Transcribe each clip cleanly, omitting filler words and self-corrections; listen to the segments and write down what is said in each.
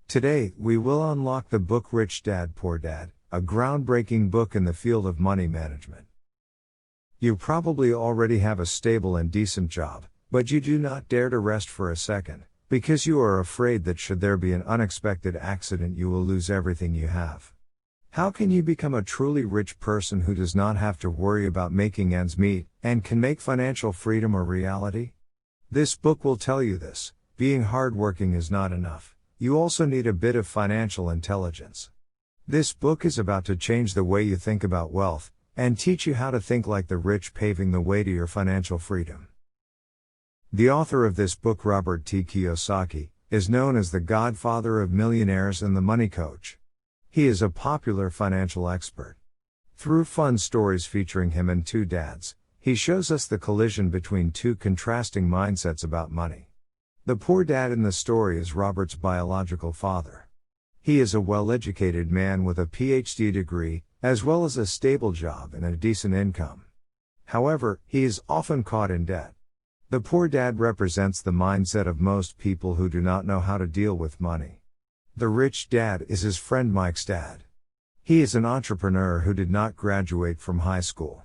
Today, we will unlock the book Rich Dad Poor Dad, a groundbreaking book in the field of money management. You probably already have a stable and decent job, but you do not dare to rest for a second, because you are afraid that should there be an unexpected accident you will lose everything you have. How can you become a truly rich person who does not have to worry about making ends meet, and can make financial freedom a reality? This book will tell you this. Being hardworking is not enough. You also need a bit of financial intelligence. This book is about to change the way you think about wealth, and teach you how to think like the rich, paving the way to your financial freedom. The author of this book, Robert T. Kiyosaki, is known as the Godfather of Millionaires and the Money Coach. He is a popular financial expert. Through fun stories featuring him and two dads, he shows us the collision between two contrasting mindsets about money. The poor dad in the story is Robert's biological father. He is a well-educated man with a PhD degree, as well as a stable job and a decent income. However, he is often caught in debt. The poor dad represents the mindset of most people who do not know how to deal with money. The rich dad is his friend Mike's dad. He is an entrepreneur who did not graduate from high school.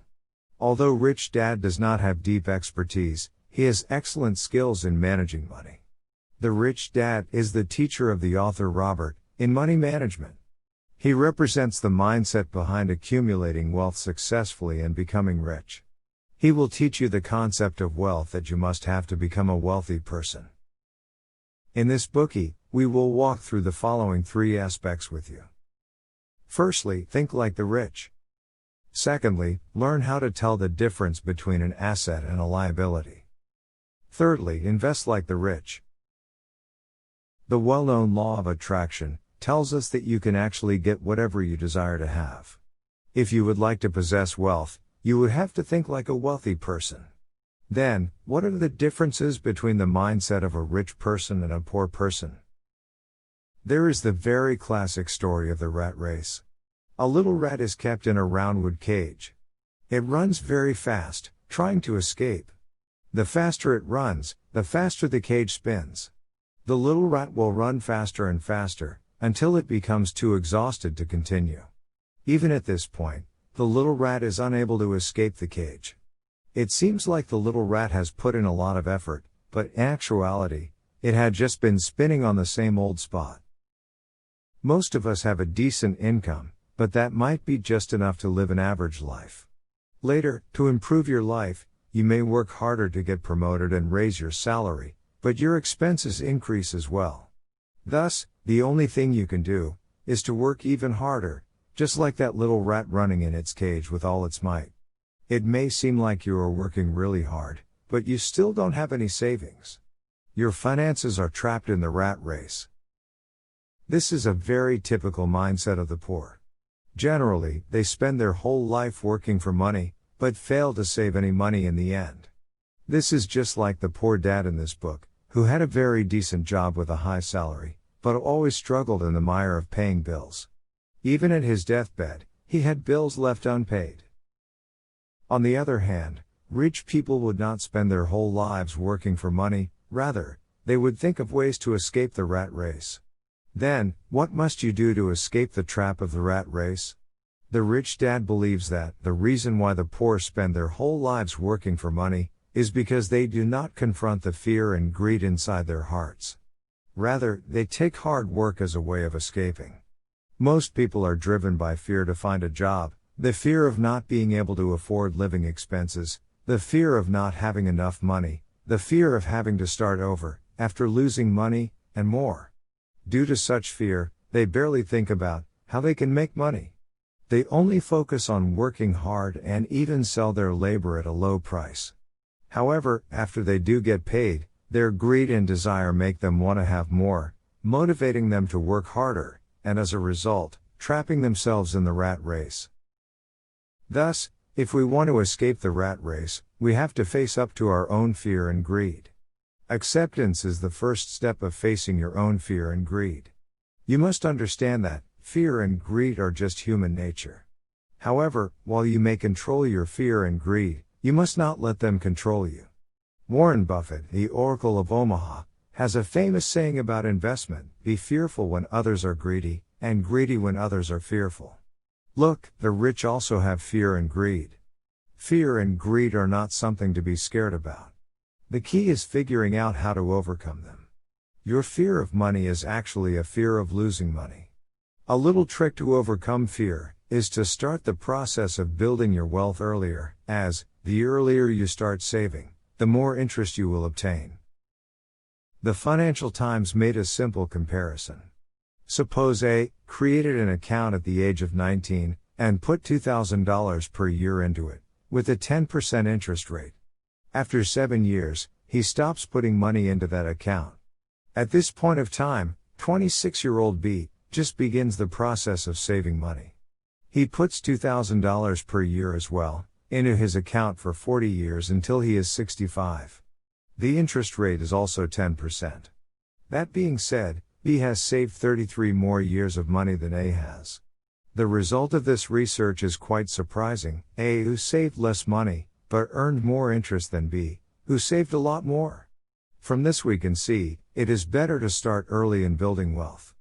Although rich dad does not have deep expertise, he has excellent skills in managing money. The rich dad is the teacher of the author Robert, in money management. He represents the mindset behind accumulating wealth successfully and becoming rich. He will teach you the concept of wealth that you must have to become a wealthy person. In this Bookey, we will walk through the following 3 aspects with you. Firstly, think like the rich. Secondly, learn how to tell the difference between an asset and a liability. Thirdly, invest like the rich. The well-known law of attraction tells us that you can actually get whatever you desire to have. If you would like to possess wealth, you would have to think like a wealthy person. Then, what are the differences between the mindset of a rich person and a poor person? There is the very classic story of the rat race. A little rat is kept in a round-wood cage. It runs very fast, trying to escape. The faster it runs, the faster the cage spins. The little rat will run faster and faster, until it becomes too exhausted to continue. Even at this point, the little rat is unable to escape the cage. It seems like the little rat has put in a lot of effort, but in actuality, it had just been spinning on the same old spot. Most of us have a decent income, but that might be just enough to live an average life. Later, to improve your life, you may work harder to get promoted and raise your salary, but your expenses increase as well. Thus, the only thing you can do is to work even harder, just like that little rat running in its cage with all its might. It may seem like you are working really hard, but you still don't have any savings. Your finances are trapped in the rat race. This is a very typical mindset of the poor. Generally, they spend their whole life working for money, but fail to save any money in the end. This is just like the poor dad in this book, who had a very decent job with a high salary, but always struggled in the mire of paying bills. Even at his deathbed, he had bills left unpaid. On the other hand, rich people would not spend their whole lives working for money, rather, they would think of ways to escape the rat race. Then, what must you do to escape the trap of the rat race? The rich dad believes that the reason why the poor spend their whole lives working for money is because they do not confront the fear and greed inside their hearts. Rather, they take hard work as a way of escaping. Most people are driven by fear to find a job, the fear of not being able to afford living expenses, the fear of not having enough money, the fear of having to start over, after losing money, and more. Due to such fear, they barely think about how they can make money. They only focus on working hard and even sell their labor at a low price. However, after they do get paid, their greed and desire make them want to have more, motivating them to work harder, and as a result, trapping themselves in the rat race. Thus, if we want to escape the rat race, we have to face up to our own fear and greed. Acceptance is the first step of facing your own fear and greed. You must understand that fear and greed are just human nature. However, while you may control your fear and greed, you must not let them control you. Warren Buffett, the Oracle of Omaha, has a famous saying about investment: be fearful when others are greedy, and greedy when others are fearful. Look, the rich also have fear and greed. Fear and greed are not something to be scared about. The key is figuring out how to overcome them. Your fear of money is actually a fear of losing money. A little trick to overcome fear is to start the process of building your wealth earlier, as the earlier you start saving, the more interest you will obtain. The Financial Times made a simple comparison. Suppose A created an account at the age of 19 and put $2,000 per year into it, with a 10% interest rate. After 7 years, he stops putting money into that account. At this point of time, 26-year-old B just begins the process of saving money. He puts $2,000 per year as well into his account for 40 years until he is 65. The interest rate is also 10%. That being said, B has saved 33 more years of money than A has. The result of this research is quite surprising. A, who saved less money, but earned more interest than B, who saved a lot more. From this we can see, it is better to start early in building wealth.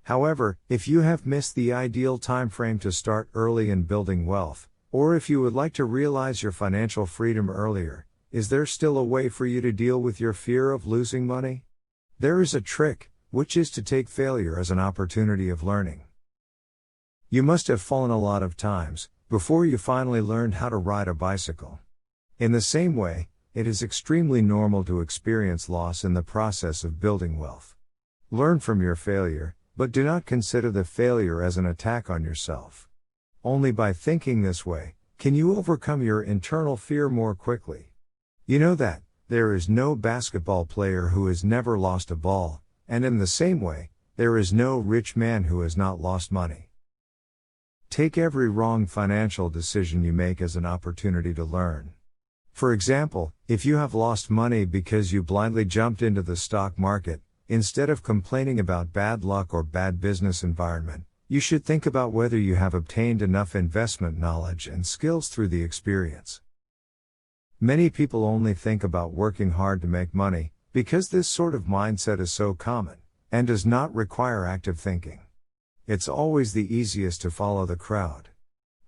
However, if you have missed the ideal time frame to start early in building wealth, or if you would like to realize your financial freedom earlier, is there still a way for you to deal with your fear of losing money? There is a trick, which is to take failure as an opportunity of learning. You must have fallen a lot of times before you finally learned how to ride a bicycle. In the same way, it is extremely normal to experience loss in the process of building wealth. Learn from your failure, but do not consider the failure as an attack on yourself. Only by thinking this way can you overcome your internal fear more quickly. You know that there is no basketball player who has never lost a ball, and in the same way, there is no rich man who has not lost money. Take every wrong financial decision you make as an opportunity to learn. For example, if you have lost money because you blindly jumped into the stock market, instead of complaining about bad luck or bad business environment, you should think about whether you have obtained enough investment knowledge and skills through the experience. Many people only think about working hard to make money, because this sort of mindset is so common, and does not require active thinking. It's always the easiest to follow the crowd.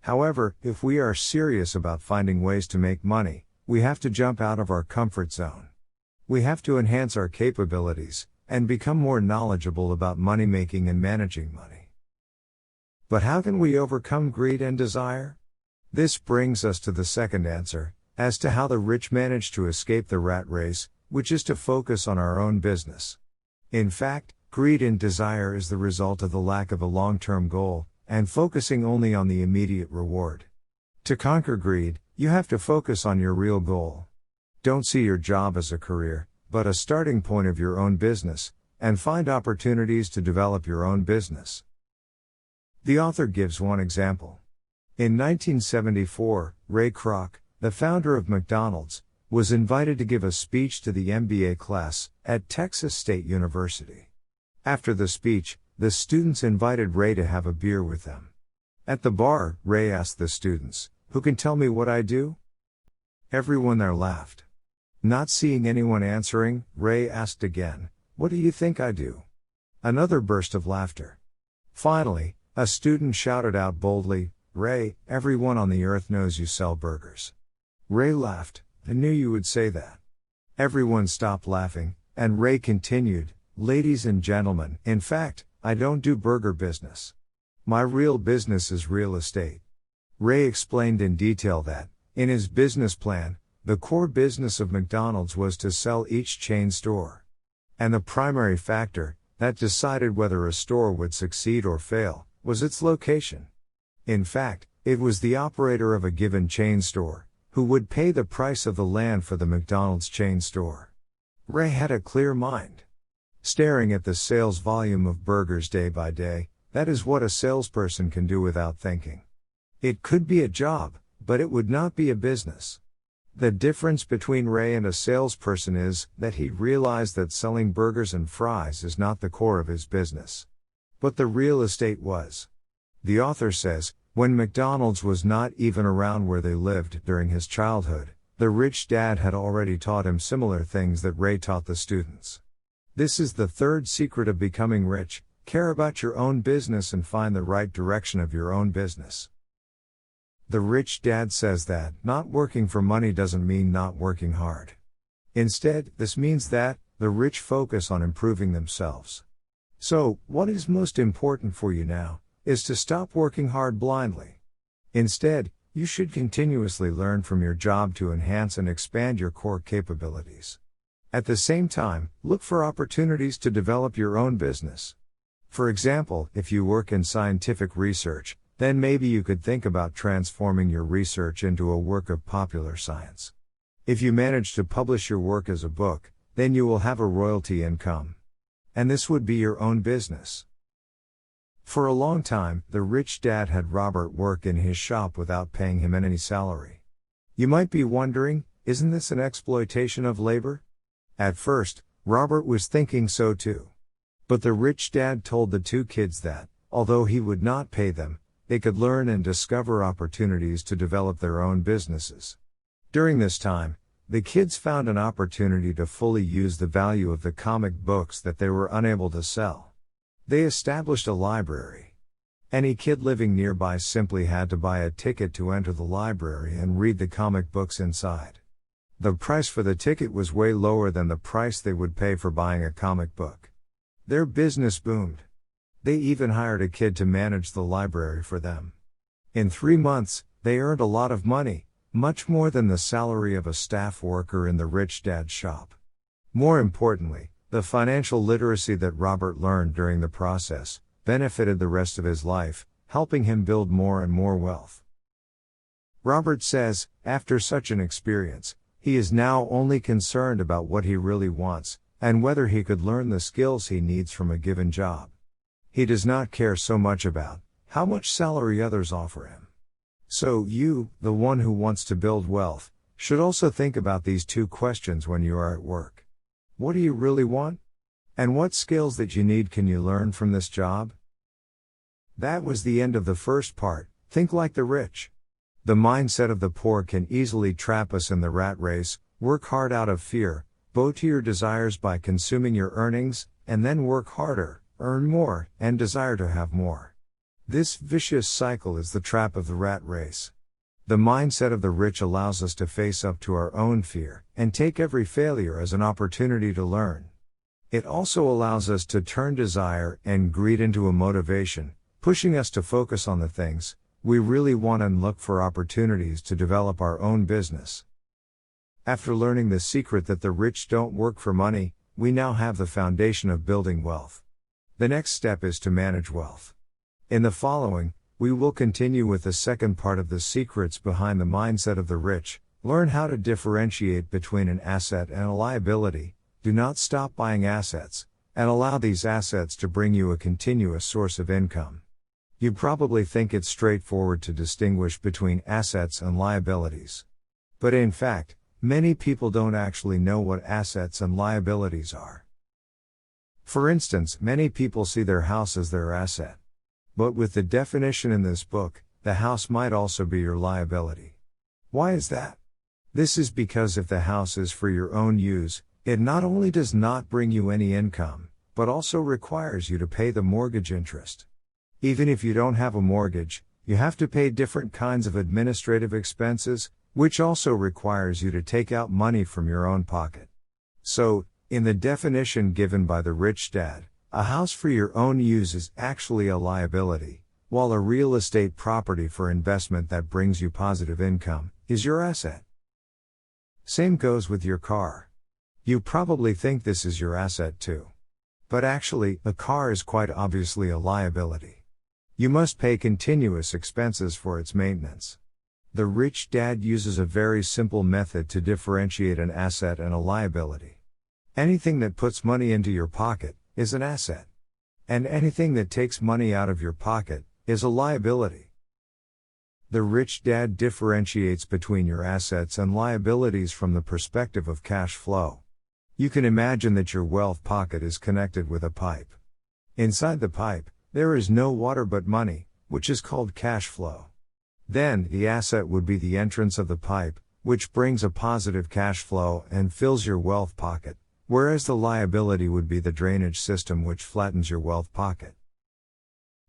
However, if we are serious about finding ways to make money, we have to jump out of our comfort zone. We have to enhance our capabilities, and become more knowledgeable about money making and managing money. But how can we overcome greed and desire? This brings us to the second answer, as to how the rich manage to escape the rat race, which is to focus on our own business. In fact, greed and desire is the result of the lack of a long-term goal, and focusing only on the immediate reward. To conquer greed, you have to focus on your real goal. Don't see your job as a career, but a starting point of your own business, and find opportunities to develop your own business. The author gives one example. In 1974, Ray Kroc, the founder of McDonald's, was invited to give a speech to the MBA class at Texas State University. After the speech, the students invited Ray to have a beer with them. At the bar, Ray asked the students, "Who can tell me what I do?" Everyone there laughed. Not seeing anyone answering, Ray asked again, "What do you think I do?" Another burst of laughter. Finally, a student shouted out boldly, "Ray, everyone on the earth knows you sell burgers." Ray laughed, "I knew you would say that." Everyone stopped laughing, and Ray continued, "Ladies and gentlemen, in fact, I don't do burger business. My real business is real estate." Ray explained in detail that, in his business plan, the core business of McDonald's was to sell each chain store. And the primary factor that decided whether a store would succeed or fail was its location. In fact, it was the operator of a given chain store who would pay the price of the land for the McDonald's chain store. Ray had a clear mind. Staring at the sales volume of burgers day by day, that is what a salesperson can do without thinking. It could be a job, but it would not be a business. The difference between Ray and a salesperson is that he realized that selling burgers and fries is not the core of his business. But the real estate was. The author says, when McDonald's was not even around where they lived during his childhood, The rich dad had already taught him similar things that Ray taught the students. This is the third secret of becoming rich: care about your own business and find the right direction of your own business. The rich dad says that not working for money doesn't mean not working hard. Instead, this means that the rich focus on improving themselves. So, what is most important for you now is to stop working hard blindly. Instead, you should continuously learn from your job to enhance and expand your core capabilities. At the same time, look for opportunities to develop your own business. For example, if you work in scientific research, then maybe you could think about transforming your research into a work of popular science. If you manage to publish your work as a book, then you will have a royalty income. And this would be your own business. For a long time, the rich dad had Robert work in his shop without paying him any salary. You might be wondering, isn't this an exploitation of labor? At first, Robert was thinking so too. But the rich dad told the two kids that, although he would not pay them, they could learn and discover opportunities to develop their own businesses. During this time, the kids found an opportunity to fully use the value of the comic books that they were unable to sell. They established a library. Any kid living nearby simply had to buy a ticket to enter the library and read the comic books inside. The price for the ticket was way lower than the price they would pay for buying a comic book. Their business boomed. They even hired a kid to manage the library for them. In 3 months, they earned a lot of money, much more than the salary of a staff worker in the rich dad's shop. More importantly, the financial literacy that Robert learned during the process benefited the rest of his life, helping him build more and more wealth. Robert says, after such an experience, he is now only concerned about what he really wants, and whether he could learn the skills he needs from a given job. He does not care so much about how much salary others offer him. So you, the one who wants to build wealth, should also think about these two questions when you are at work. What do you really want? And what skills that you need can you learn from this job? That was the end of the first part. Think like the rich. The mindset of the poor can easily trap us in the rat race. Work hard out of fear, bow to your desires by consuming your earnings, and then work harder, earn more, and desire to have more. This vicious cycle is the trap of the rat race. The mindset of the rich allows us to face up to our own fear, and take every failure as an opportunity to learn. It also allows us to turn desire and greed into a motivation, pushing us to focus on the things we really want and look for opportunities to develop our own business. After learning the secret that the rich don't work for money, we now have the foundation of building wealth. The next step is to manage wealth. In the following, we will continue with the second part of the secrets behind the mindset of the rich, learn how to differentiate between an asset and a liability, do not stop buying assets, and allow these assets to bring you a continuous source of income. You probably think it's straightforward to distinguish between assets and liabilities. But in fact, many people don't actually know what assets and liabilities are. For instance, many people see their house as their asset. But with the definition in this book, the house might also be your liability. Why is that? This is because if the house is for your own use, it not only does not bring you any income, but also requires you to pay the mortgage interest. Even if you don't have a mortgage, you have to pay different kinds of administrative expenses, which also requires you to take out money from your own pocket. So, in the definition given by the rich dad, a house for your own use is actually a liability, while a real estate property for investment that brings you positive income is your asset. Same goes with your car. You probably think this is your asset too. But actually, a car is quite obviously a liability. You must pay continuous expenses for its maintenance. The rich dad uses a very simple method to differentiate an asset and a liability. Anything that puts money into your pocket is an asset. And anything that takes money out of your pocket is a liability. The rich dad differentiates between your assets and liabilities from the perspective of cash flow. You can imagine that your wealth pocket is connected with a pipe. Inside the pipe, there is no water but money, which is called cash flow. Then, the asset would be the entrance of the pipe, which brings a positive cash flow and fills your wealth pocket, whereas the liability would be the drainage system which flattens your wealth pocket.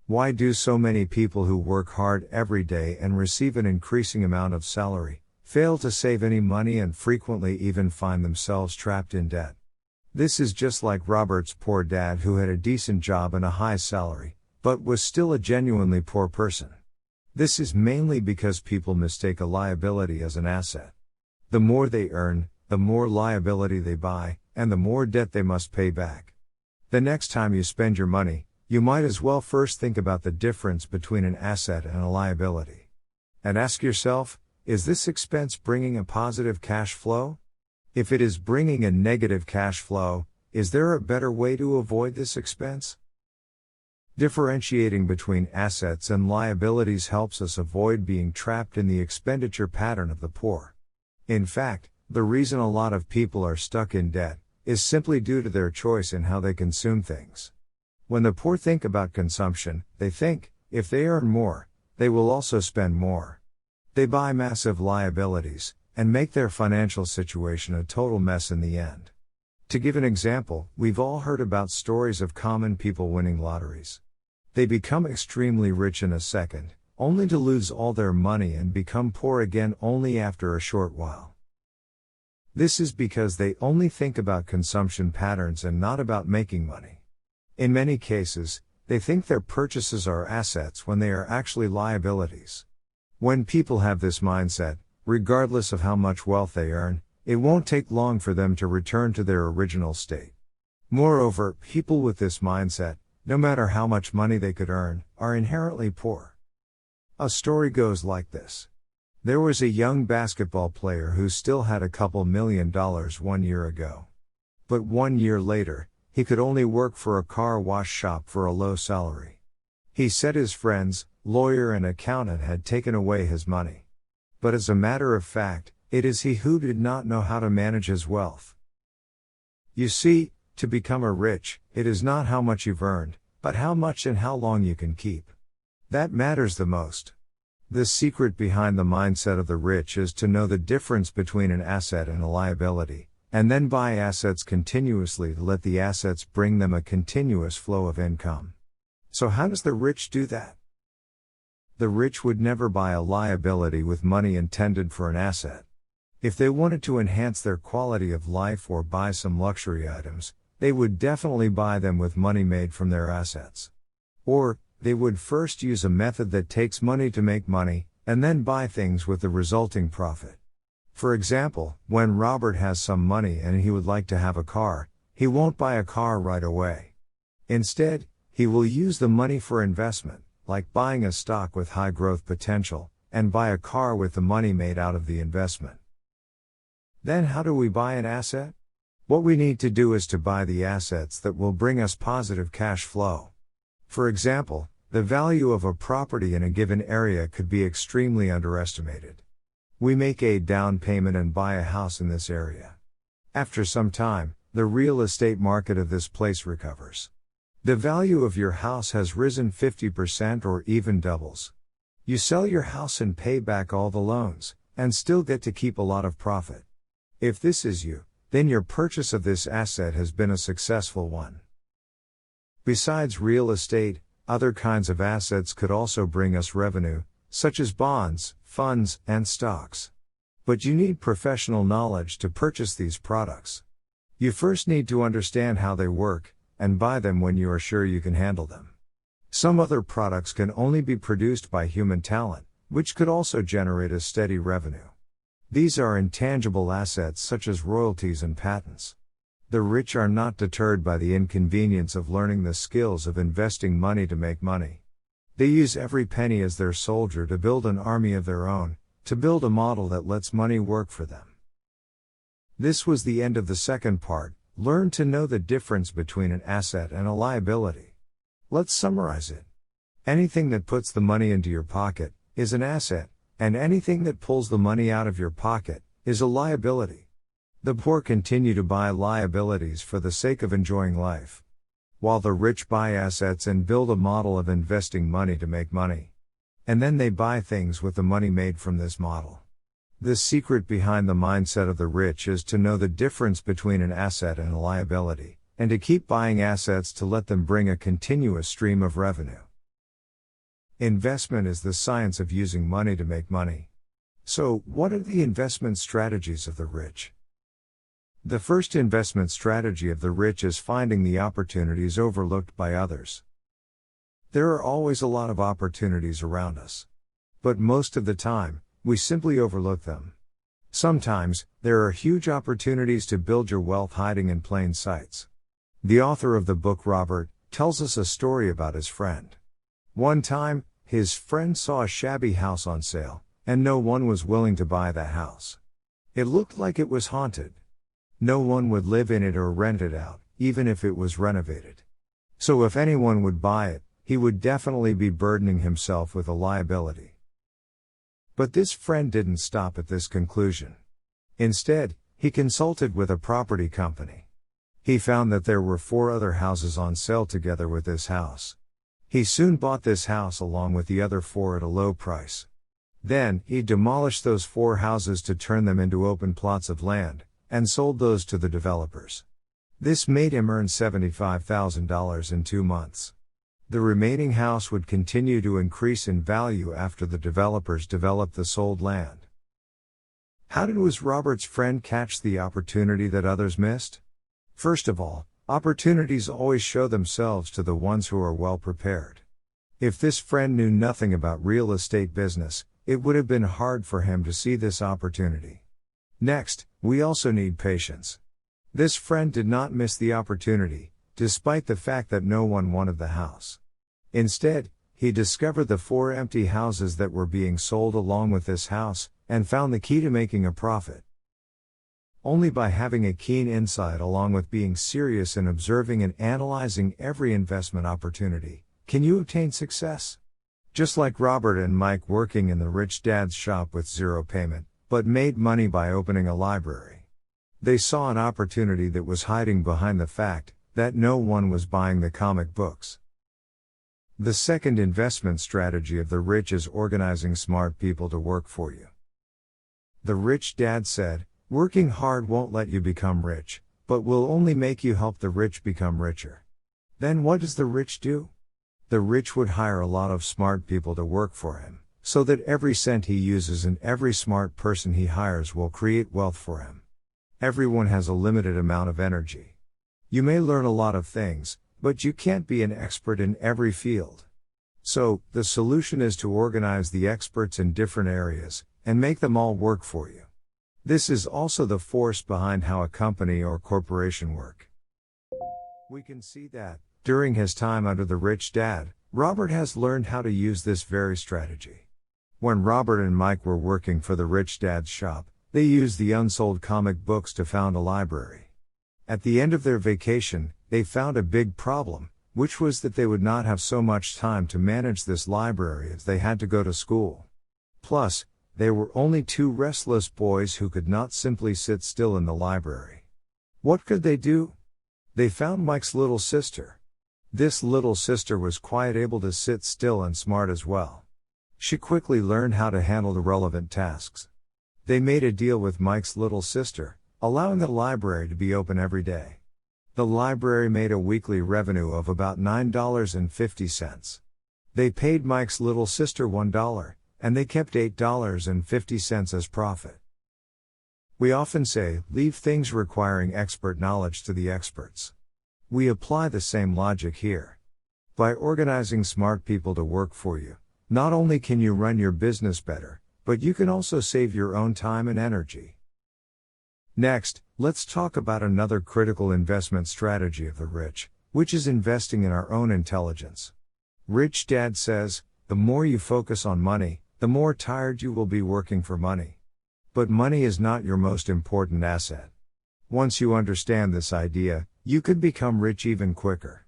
Why do so many people who work hard every day and receive an increasing amount of salary, fail to save any money and frequently even find themselves trapped in debt? This is just like Robert's poor dad who had a decent job and a high salary, but was still a genuinely poor person. This is mainly because people mistake a liability as an asset. The more they earn, the more liability they buy, and the more debt they must pay back. The next time you spend your money, you might as well first think about the difference between an asset and a liability. And ask yourself, is this expense bringing a positive cash flow? If it is bringing a negative cash flow, is there a better way to avoid this expense? Differentiating between assets and liabilities helps us avoid being trapped in the expenditure pattern of the poor. In fact, the reason a lot of people are stuck in debt is simply due to their choice in how they consume things. When the poor think about consumption, they think, if they earn more, they will also spend more. They buy massive liabilities, and make their financial situation a total mess in the end. To give an example, we've all heard about stories of common people winning lotteries. They become extremely rich in a second, only to lose all their money and become poor again only after a short while. This is because they only think about consumption patterns and not about making money. In many cases, they think their purchases are assets when they are actually liabilities. When people have this mindset, regardless of how much wealth they earn, it won't take long for them to return to their original state. Moreover, people with this mindset, no matter how much money they could earn, are inherently poor. A story goes like this. There was a young basketball player who still had a couple $1 million 1 year ago. But 1 year later, he could only work for a car wash shop for a low salary. He said his friends, lawyer and accountant had taken away his money. But as a matter of fact, it is he who did not know how to manage his wealth. You see, to become rich, it is not how much you've earned, but how much and how long you can keep. That matters the most. The secret behind the mindset of the rich is to know the difference between an asset and a liability, and then buy assets continuously to let the assets bring them a continuous flow of income. So how does the rich do that? The rich would never buy a liability with money intended for an asset. If they wanted to enhance their quality of life or buy some luxury items, they would definitely buy them with money made from their assets. Or, they would first use a method that takes money to make money, and then buy things with the resulting profit. For example, when Robert has some money and he would like to have a car, he won't buy a car right away. Instead, he will use the money for investment, like buying a stock with high growth potential, and buy a car with the money made out of the investment. Then how do we buy an asset? What we need to do is to buy the assets that will bring us positive cash flow. For example, the value of a property in a given area could be extremely underestimated. We make a down payment and buy a house in this area. After some time, the real estate market of this place recovers. The value of your house has risen 50% or even doubles. You sell your house and pay back all the loans, and still get to keep a lot of profit. If this is you, then your purchase of this asset has been a successful one. Besides real estate, other kinds of assets could also bring us revenue, such as bonds, funds, and stocks. But you need professional knowledge to purchase these products. You first need to understand how they work, and buy them when you are sure you can handle them. Some other products can only be produced by human talent, which could also generate a steady revenue. These are intangible assets such as royalties and patents. The rich are not deterred by the inconvenience of learning the skills of investing money to make money. They use every penny as their soldier to build an army of their own, to build a model that lets money work for them. This was the end of the second part. Learn to know the difference between an asset and a liability. Let's summarize it. Anything that puts the money into your pocket is an asset, and anything that pulls the money out of your pocket is a liability. The poor continue to buy liabilities for the sake of enjoying life, while the rich buy assets and build a model of investing money to make money. And then they buy things with the money made from this model. The secret behind the mindset of the rich is to know the difference between an asset and a liability, and to keep buying assets to let them bring a continuous stream of revenue. Investment is the science of using money to make money. So, what are the investment strategies of the rich? The first investment strategy of the rich is finding the opportunities overlooked by others. There are always a lot of opportunities around us. But most of the time, we simply overlook them. Sometimes, there are huge opportunities to build your wealth hiding in plain sight. The author of the book, Robert, tells us a story about his friend. One time, his friend saw a shabby house on sale, and no one was willing to buy that house. It looked like it was haunted. No one would live in it or rent it out, even if it was renovated. So if anyone would buy it, he would definitely be burdening himself with a liability. But this friend didn't stop at this conclusion. Instead, he consulted with a property company. He found that there were 4 other houses on sale together with this house. He soon bought this house along with the other 4 at a low price. Then, he demolished those 4 houses to turn them into open plots of land, and sold those to the developers. This made him earn $75,000 in 2 months. The remaining house would continue to increase in value after the developers developed the sold land. How was Robert's friend catch the opportunity that others missed? First of all, opportunities always show themselves to the ones who are well prepared. If this friend knew nothing about real estate business, it would have been hard for him to see this opportunity. Next, we also need patience. This friend did not miss the opportunity, despite the fact that no one wanted the house. Instead, he discovered the 4 empty houses that were being sold along with this house, and found the key to making a profit. Only by having a keen insight along with being serious and observing and analyzing every investment opportunity, can you obtain success. Just like Robert and Mike working in the rich dad's shop with 0 payment, but made money by opening a library. They saw an opportunity that was hiding behind the fact that no one was buying the comic books. The second investment strategy of the rich is organizing smart people to work for you. The rich dad said, "Working hard won't let you become rich, but will only make you help the rich become richer." Then what does the rich do? The rich would hire a lot of smart people to work for him, so that every cent he uses and every smart person he hires will create wealth for him. Everyone has a limited amount of energy. You may learn a lot of things, but you can't be an expert in every field. So, the solution is to organize the experts in different areas, and make them all work for you. This is also the force behind how a company or corporation work. We can see that, during his time under the rich dad, Robert has learned how to use this very strategy. When Robert and Mike were working for the rich dad's shop, they used the unsold comic books to found a library. At the end of their vacation, they found a big problem, which was that they would not have so much time to manage this library as they had to go to school. Plus, they were only 2 restless boys who could not simply sit still in the library. What could they do? They found Mike's little sister. This little sister was quite able to sit still and smart as well. She quickly learned how to handle the relevant tasks. They made a deal with Mike's little sister, allowing the library to be open every day. The library made a weekly revenue of about $9.50. They paid Mike's little sister $1, and they kept $8.50 as profit. We often say, leave things requiring expert knowledge to the experts. We apply the same logic here. By organizing smart people to work for you, not only can you run your business better, but you can also save your own time and energy. Next, let's talk about another critical investment strategy of the rich, which is investing in our own intelligence. Rich Dad says, the more you focus on money, the more tired you will be working for money. But money is not your most important asset. Once you understand this idea, you could become rich even quicker.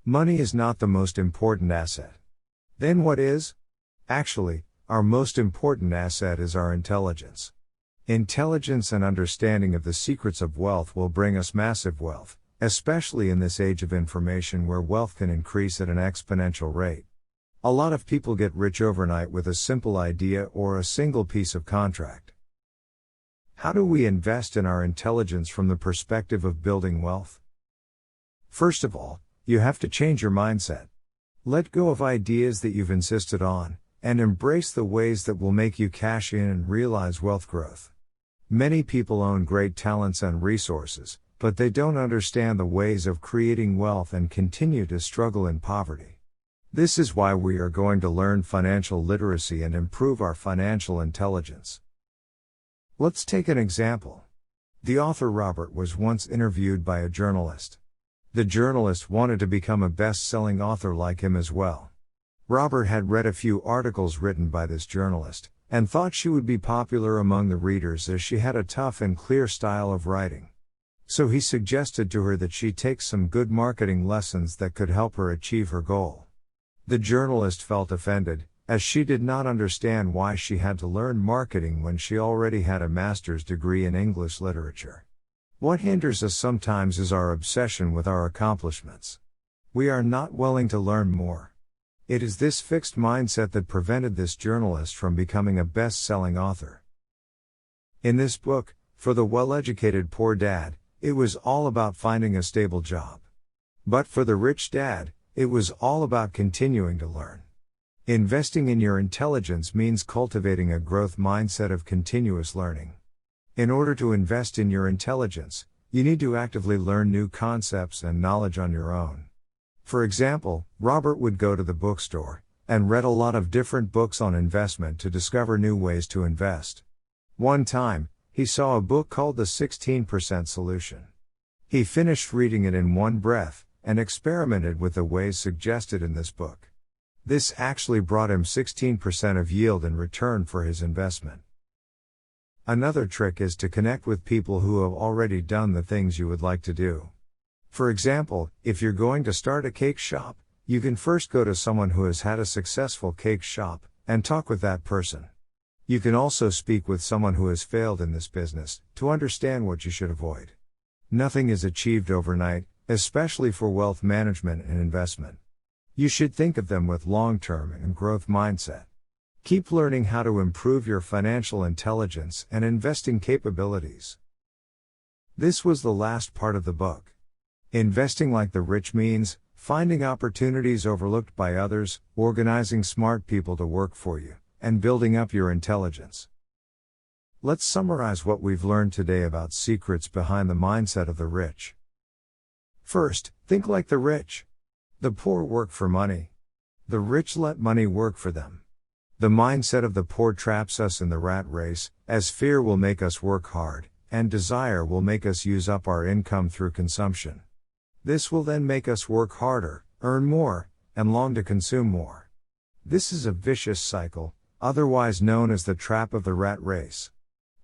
Money is not the most important asset. Then what is? Actually, our most important asset is our intelligence. Intelligence and understanding of the secrets of wealth will bring us massive wealth, especially in this age of information where wealth can increase at an exponential rate. A lot of people get rich overnight with a simple idea or a single piece of contract. How do we invest in our intelligence from the perspective of building wealth? First of all, you have to change your mindset. Let go of ideas that you've insisted on, and embrace the ways that will make you cash in and realize wealth growth. Many people own great talents and resources, but they don't understand the ways of creating wealth and continue to struggle in poverty. This is why we are going to learn financial literacy and improve our financial intelligence. Let's take an example. The author Robert was once interviewed by a journalist. The journalist wanted to become a best-selling author like him as well. Robert had read a few articles written by this journalist, and thought she would be popular among the readers as she had a tough and clear style of writing. So he suggested to her that she take some good marketing lessons that could help her achieve her goal. The journalist felt offended, as she did not understand why she had to learn marketing when she already had a master's degree in English literature. What hinders us sometimes is our obsession with our accomplishments. We are not willing to learn more. It is this fixed mindset that prevented this journalist from becoming a best-selling author. In this book, For the Well-Educated Poor Dad, it was all about finding a stable job. But for the rich dad, it was all about continuing to learn. Investing in your intelligence means cultivating a growth mindset of continuous learning. In order to invest in your intelligence, you need to actively learn new concepts and knowledge on your own. For example, Robert would go to the bookstore and read a lot of different books on investment to discover new ways to invest. One time, he saw a book called The 16% Solution. He finished reading it in one breath and experimented with the ways suggested in this book. This actually brought him 16% of yield in return for his investment. Another trick is to connect with people who have already done the things you would like to do. For example, if you're going to start a cake shop, you can first go to someone who has had a successful cake shop and talk with that person. You can also speak with someone who has failed in this business to understand what you should avoid. Nothing is achieved overnight, especially for wealth management and investment. You should think of them with long-term and growth mindset. Keep learning how to improve your financial intelligence and investing capabilities. This was the last part of the book. Investing like the rich means finding opportunities overlooked by others, organizing smart people to work for you, and building up your intelligence. Let's summarize what we've learned today about secrets behind the mindset of the rich. First, think like the rich. The poor work for money. The rich let money work for them. The mindset of the poor traps us in the rat race, as fear will make us work hard, and desire will make us use up our income through consumption. This will then make us work harder, earn more, and long to consume more. This is a vicious cycle, otherwise known as the trap of the rat race.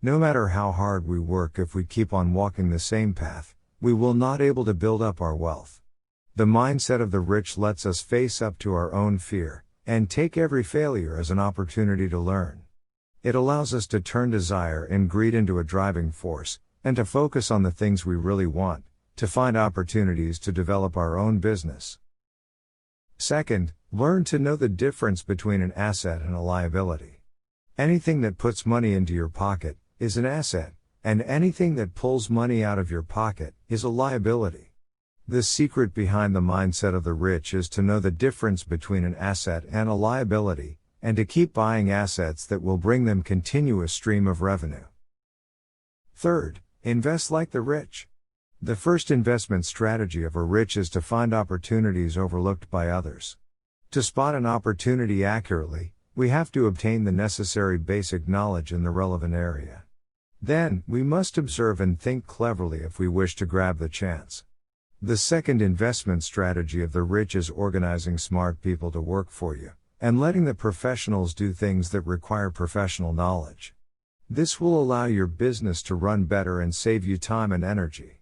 No matter how hard we work, if we keep on walking the same path, we will not able to build up our wealth. The mindset of the rich lets us face up to our own fear, and take every failure as an opportunity to learn. It allows us to turn desire and greed into a driving force, and to focus on the things we really want, to find opportunities to develop our own business. Second, learn to know the difference between an asset and a liability. Anything that puts money into your pocket is an asset, and anything that pulls money out of your pocket is a liability. The secret behind the mindset of the rich is to know the difference between an asset and a liability, and to keep buying assets that will bring them continuous stream of revenue. Third, invest like the rich. The first investment strategy of a rich is to find opportunities overlooked by others. To spot an opportunity accurately, we have to obtain the necessary basic knowledge in the relevant area. Then, we must observe and think cleverly if we wish to grab the chance. The second investment strategy of the rich is organizing smart people to work for you, and letting the professionals do things that require professional knowledge. This will allow your business to run better and save you time and energy.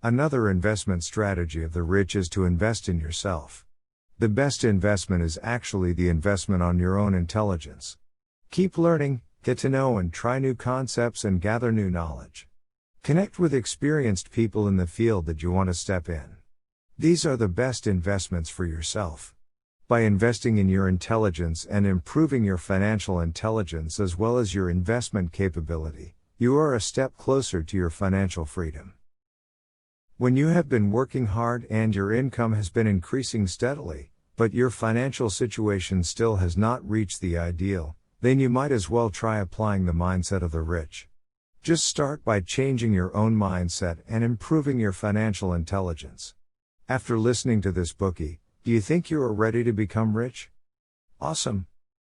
Another investment strategy of the rich is to invest in yourself. The best investment is actually the investment on your own intelligence. Keep learning, get to know and try new concepts and gather new knowledge. Connect with experienced people in the field that you want to step in. These are the best investments for yourself. By investing in your intelligence and improving your financial intelligence as well as your investment capability, you are a step closer to your financial freedom. When you have been working hard and your income has been increasing steadily, but your financial situation still has not reached the ideal, then you might as well try applying the mindset of the rich. Just start by changing your own mindset and improving your financial intelligence. After listening to this Bookey, do you think you are ready to become rich? Awesome!